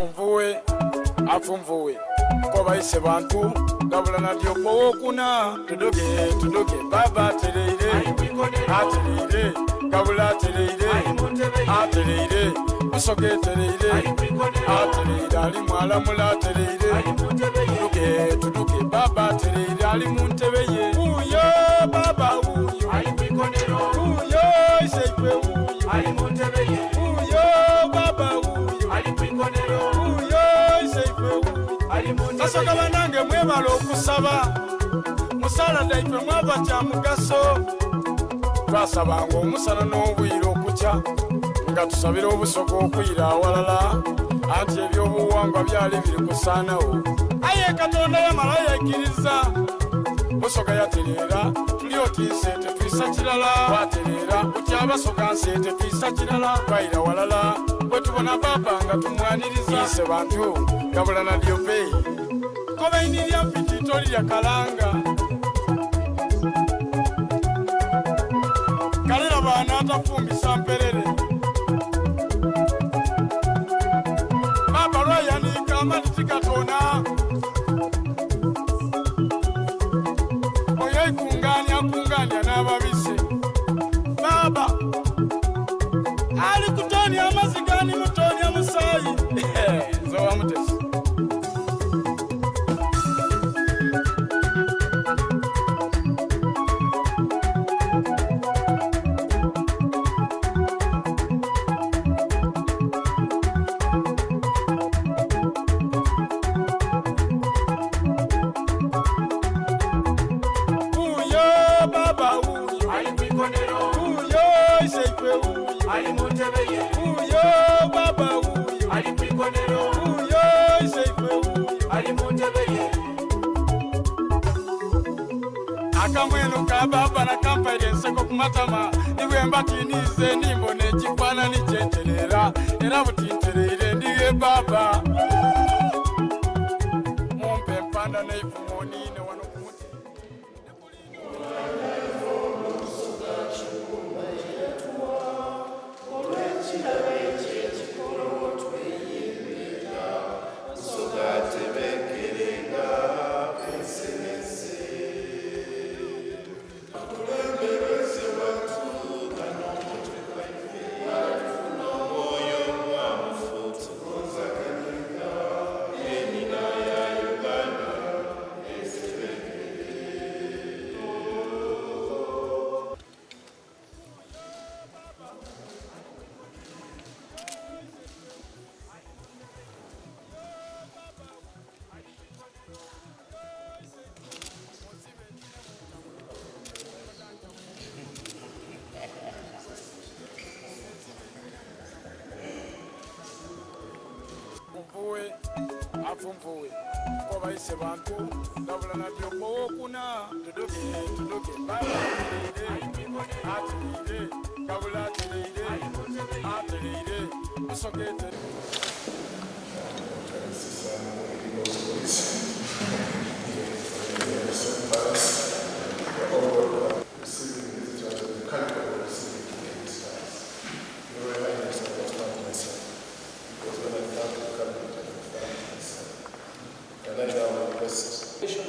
Mvuwe afumvuwe koba ise bantu Gabula Nadiope IV tudoge baba atereire atereire Gabula atereire atereire Musoke atereire atereire ali mwalamula atereire tudoge baba atereire ali mu ntebe ye uyo baba uyo uyo iseife uyo ali mu ntebe ye uyo baba uyo ali kwikonero uyo iseife uyo ali mu ntebe ye Kasoka banange mwebala okusaba musala daife mwava kya mugaso twasabanga omusana n'obwire okukya nga tusabira obusoga okwira awalala anti ebyobuwangwa byali biri kusaanawo aye Katonda yamala yakkiriza busoga yatereera tuli otiise tetwisa kirala twatereera kukyabasoga nseete twisa kirala twayira walala bwe tubona baba nga tumwaniriza ise bantu Gabula Nadiope kobaini lya mpiti toli lya kalanga kalera baana atafumbisa mperere baba lwayanika amatiti gatona oyo ikunganya n'ababise baba ali kutonya amazigani mutonya musayi nzowa mutesi akamweno ka baba na kampaire nseko kumatama niwe mbatinize nimbone ekifaananyi kyenterera era butintereire ndiye baba mumpe empanda neifumo niine wano kumuti Mvuwe afumvuwe koba ise bantu Gabula Nadiope IV tudoge baba atereire Gabula atereire Musoke atereire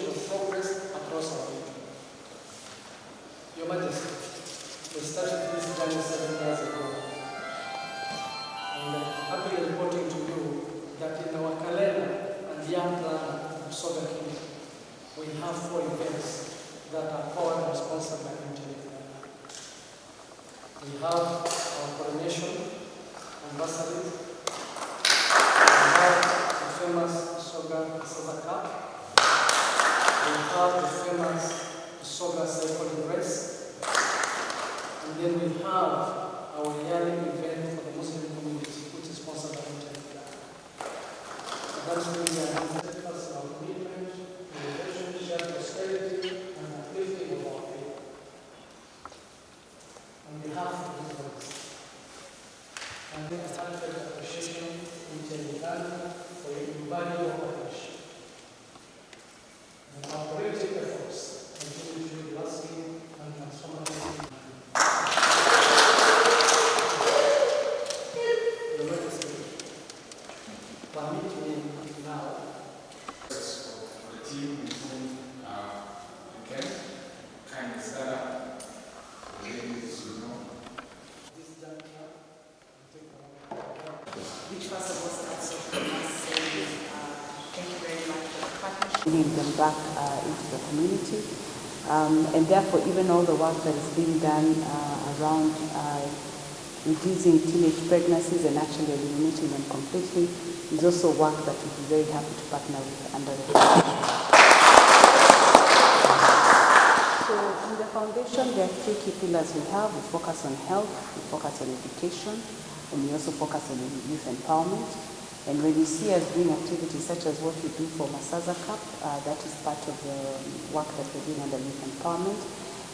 of progress across our region. Your Majesty, we started this journey 7 years ago, and I'm happy reporting to you that in our calendar and young plan of Soga Kingdom, we have 4 events that are powered and sponsored by MTN. We have our coronation anniversary. We have the famous Soga Cup. We have the famous Soga Cycling Race, and then we have our yearly event for the Muslim community, which is sponsored by MTN. So that's really an personal commitment, innovation, shared prosperity, and uplifting of our people. On behalf of these ones, and then a heartfelt appreciation to Uganda for your invaluable partnership. Our collective efforts continue to be lasting and transformative. Your Majesty, permit bringing them back into the community. And therefore, even all the work that is being done around reducing teenage pregnancies and actually eliminating them completely is also work that we'll be very happy to partner with under the foundation. So in the foundation, there are 3 key pillars we have. We focus on health, we focus on education, and we also focus on youth empowerment. And when you see us doing activities such as what we do for Masaza Cup, that is part of the work that we're doing under youth empowerment.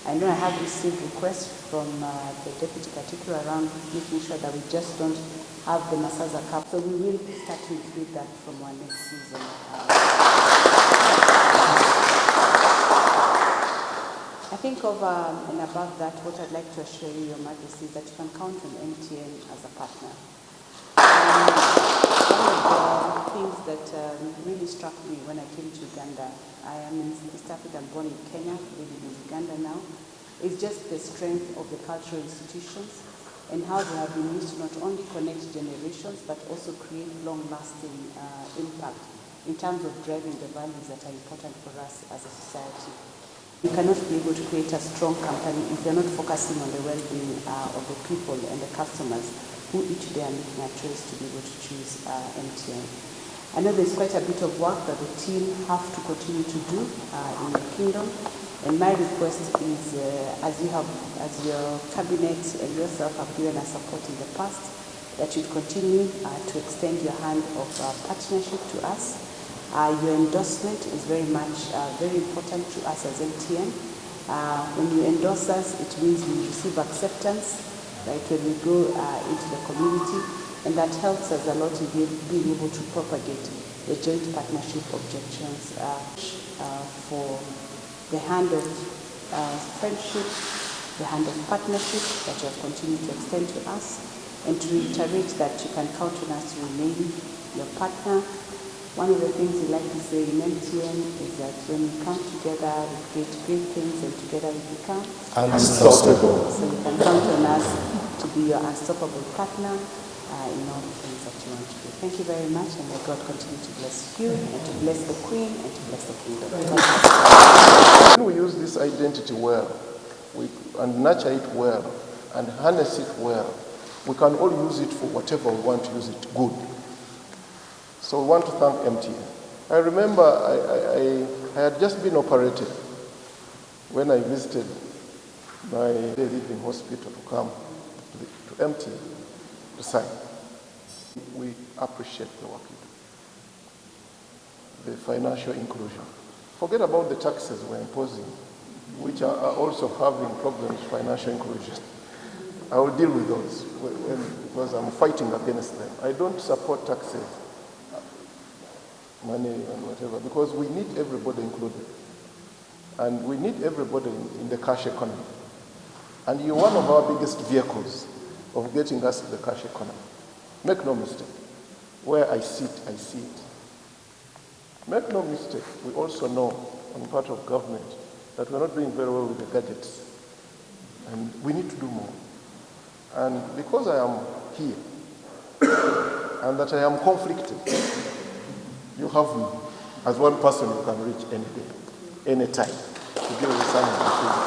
I know I have received requests from the Deputy Particular around making sure that we just don't have the Masaza Cup. So we will start to include that from our next season. I think over and above that, what I'd like to assure you, Your Majesty, is that you can count on MTN as a partner. One of the things that really struck me when I came to Uganda, I am in East Africa, born in Kenya, living in Uganda now, is just the strength of the cultural institutions and how they have been used to not only connect generations but also create long-lasting impact in terms of driving the values that are important for us as a society. You cannot be able to create a strong company if you're not focusing on the well-being of the people and the customers who each day are making a choice to be able to choose MTN. I know there's quite a bit of work that the team have to continue to do in the kingdom, and my request is, as your cabinet and yourself have given us support in the past, that you continue to extend your hand of partnership to us. Your endorsement is very much very important to us as MTN. When you endorse us, it means we receive acceptance, right, when we go into the community, and that helps us a lot in being able to propagate the joint partnership objectives for the hand of friendship, the hand of partnership that you have continued to extend to us, and to reiterate that you can count on us to remain your partner. One of the things we like to say in MTN is that when we come together, we create great things, and together we become unstoppable. So you can count on us to be your unstoppable partner in all the things that you want to do. Thank you very much, and may God continue to bless you, and to bless the Queen, and to bless the kingdom. When we use this identity well, and nurture it well, and harness it well, we can all use it for whatever we want to use it good. So we want to thank MTN. I remember I had just been operated when I visited my living hospital to come to MTN to sign. We appreciate the work you do. The financial inclusion. Forget about the taxes we're imposing, which are also having problems with financial inclusion. I will deal with those because I'm fighting against them. I don't support taxes, money and whatever, because we need everybody included. And we need everybody in the cash economy. And you're one of our biggest vehicles of getting us to the cash economy. Make no mistake. Where I sit, I see it. Make no mistake, we also know on part of government that we're not doing very well with the gadgets. And we need to do more. And because I am here, and that I am conflicted, you have me as one person you can reach any day, any time, to deal with some of the things.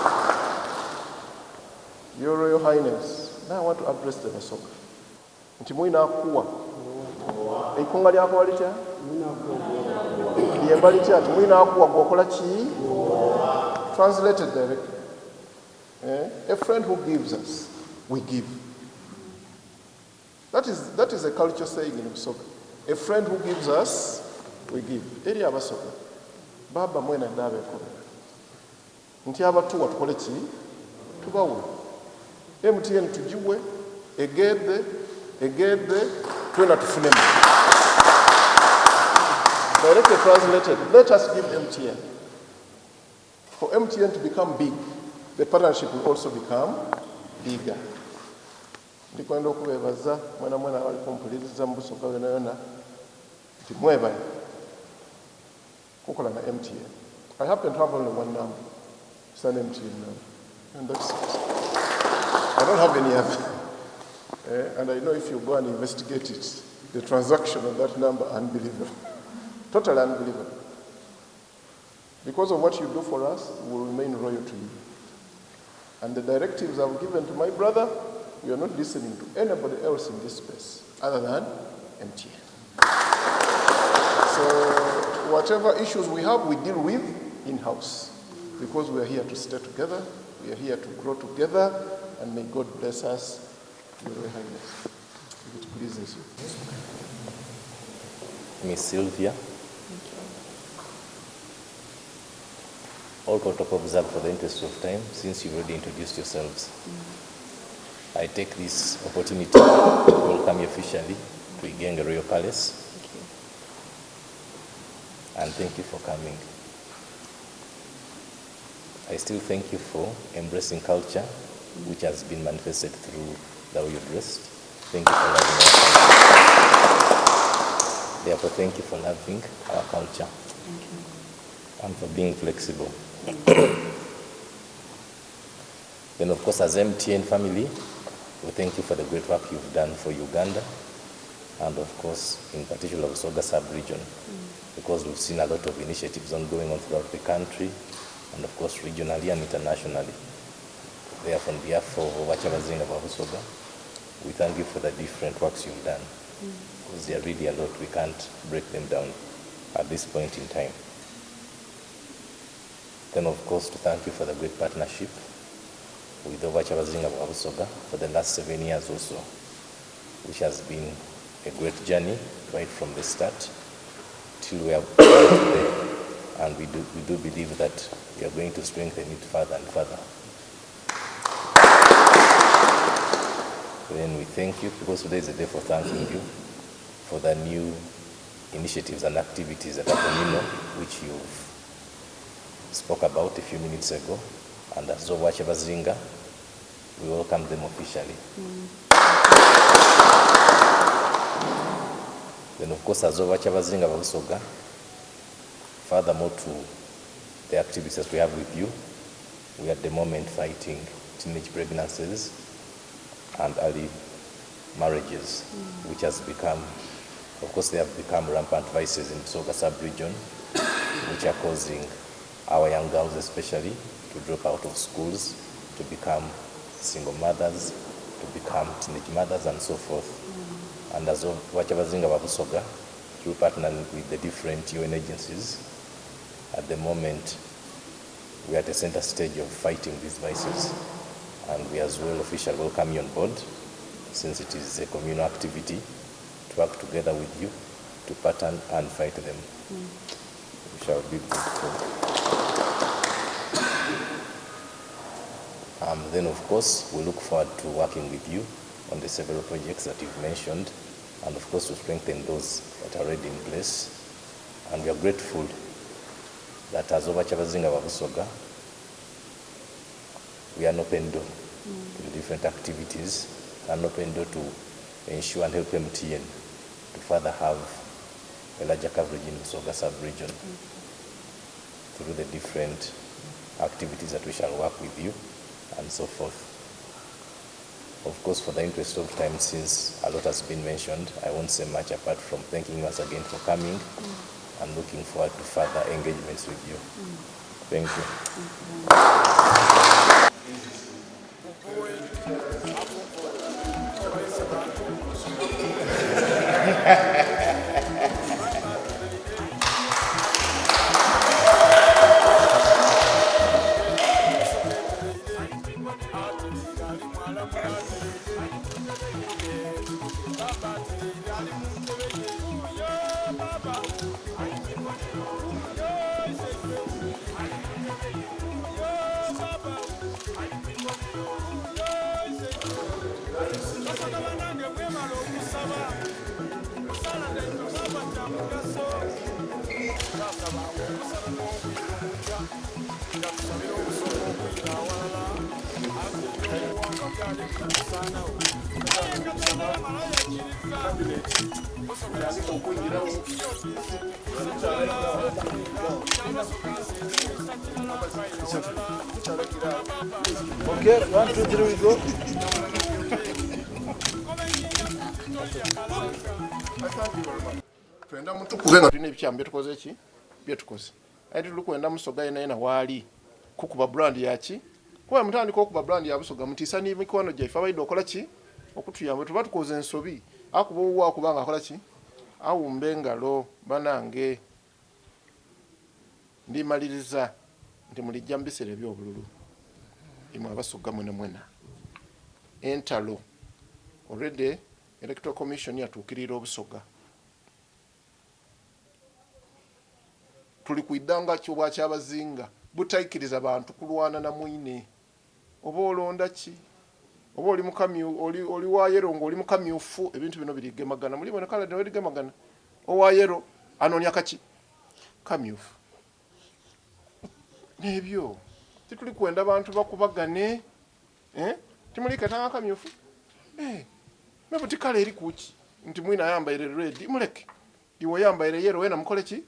Your Royal Highness, now I want to address the Basoga. Nti mwina akuwa. Eikunga lyako walitya? Liyemba litya? Nti mwina akuwa gwokola ki? Translated directly. A friend who gives us, we give. That is a culture saying in Busoga. A friend who gives us, we give. Eri abasoga. Baba mwena ndabe kolera. Nti abatuwa tukole ki? Tubawe. MTN tujiwe, egede, twena tufunemu. Directly translated, let us give MTN. For MTN to become big, the partnership will also become bigger. Ndikwenda okubebaza mwana wali kumpuliriza mbusoka yona nti mwebale kukola na MTN. I happen to have only one number. It's an MTN number. And that's it. I don't have any other. And I know if you go and investigate it, the transaction on that number, unbelievable. Totally unbelievable. Because of what you do for us, we will remain loyal to you. And the directives I've given to my brother, we are not listening to anybody else in this space other than MTN. So whatever issues we have, we deal with in-house, because we are here to stay together, we are here to grow together, and may God bless us, Your Royal Highness, if it pleases you. Miss Sylvia, all protocol observed for the interest of time, since you've already introduced yourselves. I take this opportunity to welcome you officially to Igenge Royal Palace. Thank you. And thank you for coming. I still thank you for embracing culture, which has been manifested through the way you dressed. Thank you for loving our culture. Therefore, thank you for loving our culture. Thank you. And for being flexible. Then, of course, as MTN family, we thank you for the great work you've done for Uganda, and of course, in particular, Busoga sub-region, because we've seen a lot of initiatives ongoing on throughout the country, and of course, regionally and internationally. Therefore, on behalf of Kyabazinga Gabula, we thank you for the different works you've done, because there are really a lot. We can't break them down at this point in time. Then, of course, to thank you for the great partnership with Kyabazinga Gabula for the last 7 years also, which has been a great journey right from the start till we are today. And we do believe that we are going to strengthen it further and further. Then we thank you, because today is a day for thanking you for the new initiatives and activities at Abomino, which you've spoke about a few minutes ago. And as Kyabazinga, we welcome them officially. Then, of course, as Kyabazinga Gabula, furthermore to the activities that we have with you, we are at the moment fighting teenage pregnancies and early marriages, which has become, of course, they have become rampant vices in Busoga sub-region, which are causing our young girls especially to drop out of schools, to become single mothers, to become teenage mothers, and so forth. And as Kyabazinga Gabula, through partnering with the different UN agencies, at the moment we are at the center stage of fighting these vices, and we as well officially welcome you on board, since it is a communal activity, to work together with you to pattern and fight them. We shall be grateful. Then, of course, we look forward to working with you on the several projects that you've mentioned, and of course to strengthen those that are already in place. And we are grateful that as Kyabazinga Gabula, we are an open door to the different activities, an open door to ensure and help MTN to further have a larger coverage in Busoga sub-region through the different activities that we shall work with you, and so forth. Of course, for the interest of time, since a lot has been mentioned, I won't say much apart from thanking you once again for coming and looking forward to further engagements with you. Thank you. Okay, 1, 2, 3, we go. Twenda mutukuve nga tulina ebikyambe tukoze ki bye tukoze. ate tuli kwenda Busoga yena waali kukuba brand yaki kuba mutandika okuba brand ya Busoga mutiisa n'emikwano gyaffe abaidde okola ki okutuyamba tuba tukoze ensobi akuba owuwa kubanga akola ki awumba engalo banange ndimaliriza nti mulijja mu biseera eby'obululu imwe Abasoga mwena entalo already Electoral Commission yatuukirira Obusoga tuli kuidanga kyobwa Kyabazinga butaikiriza bantu kulwana na mwine oba olonda ki oba oli mukamyu oli wa yero ng'oli mukamyufu ebintu bino birigemagana muli bona kala birigemagana owa yero anonya kaki kamyufu nebyo tituli kwenda bantu bakubagane timuli katanga kamyufu mebuti kala eri kuki nti mwina yambaire red muleke iwe yambaire yero wena mukole ki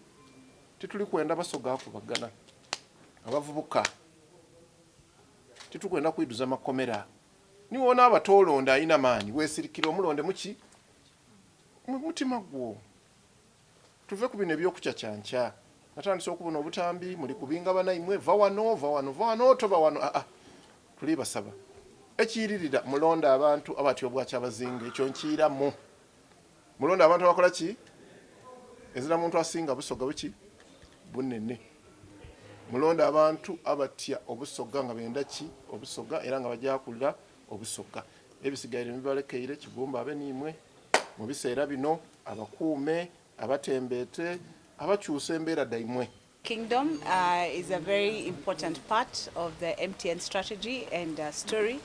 tituli kwenda Basoga akubagana abavubuka tituli kwenda kwiduza makomera niwona abatolonda ayina maani weesirikira omulonde muki mutima gwo tuve ku bino ebyokukyacanca natandise okubona obutambi muli kubinga banaimwe va wano toba wano tuli basaba ekiyiririra mulonda abantu abatyo bwa Kyabazinga ekyo nkiramu mulonda abantu abakola ki ezira muntu asinga Busoga buki bunene mulonda abantu abatya Obusoga nga benda ki Obusoga era nga bajja kulira Obusoga ebisigaire mibalekeire kigumba abe nimwe mu biseera bino abakuume abatembeete abakyusa embeera daimwe. Kingdom is a very important part of the MTN strategy and story.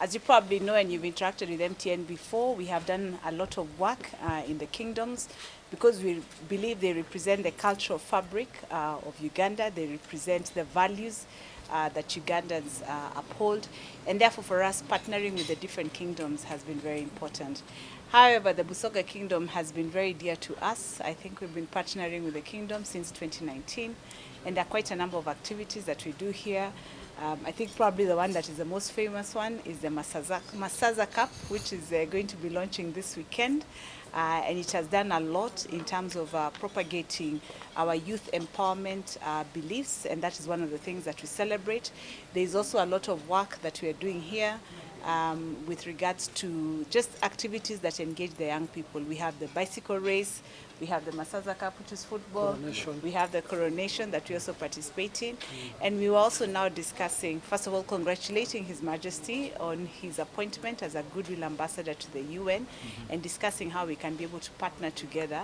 As you probably know, and you've interacted with MTN before, we have done a lot of work in the kingdoms because we believe they represent the cultural fabric of Uganda. They represent the values that Ugandans uphold, and therefore for us partnering with the different kingdoms has been very important. However, the Busoga Kingdom has been very dear to us. I think we've been partnering with the kingdom since 2019, and there are quite a number of activities that we do here. I think probably the one that is the most famous one is the Masaza Cup, which is going to be launching this weekend. And it has done a lot in terms of propagating our youth empowerment beliefs, and that is one of the things that we celebrate. There is also a lot of work that we are doing here with regards to just activities that engage the young people. We have the bicycle race, we have the Masaza Cup, which is football, we have the coronation that we also participate in, and we were also now discussing, first of all, congratulating His Majesty on his appointment as a goodwill ambassador to the UN, and discussing how we can be able to partner together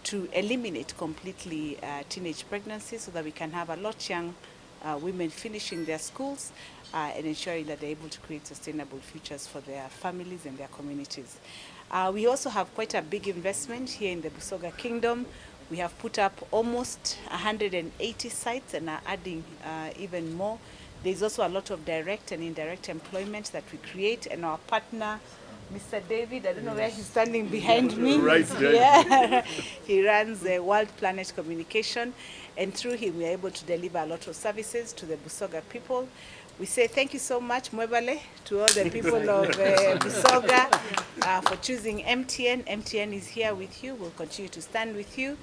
to eliminate completely teenage pregnancy so that we can have a lot young women finishing their schools and ensuring that they're able to create sustainable futures for their families and their communities. We also have quite a big investment here in the Busoga Kingdom. We have put up almost 180 sites and are adding even more. There's also a lot of direct and indirect employment that we create, and our partner, Mr. David, I don't know where he's standing behind me. Right, yeah. He runs World Planet Communication, and through him we are able to deliver a lot of services to the Busoga people. We say thank you so much, Mwebale, to all the people of Busoga for choosing MTN. MTN is here with you. We'll continue to stand with you,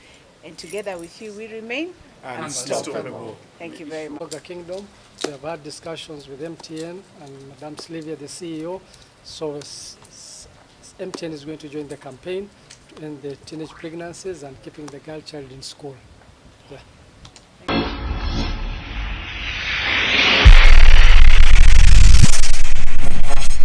and together with you we remain unstoppable. Thank you very much. Busoga Kingdom, we have had discussions with MTN and Madame Sylvia, the CEO. So MTN is going to join the campaign to end the teenage pregnancies and keeping the girl child in school. Yeah.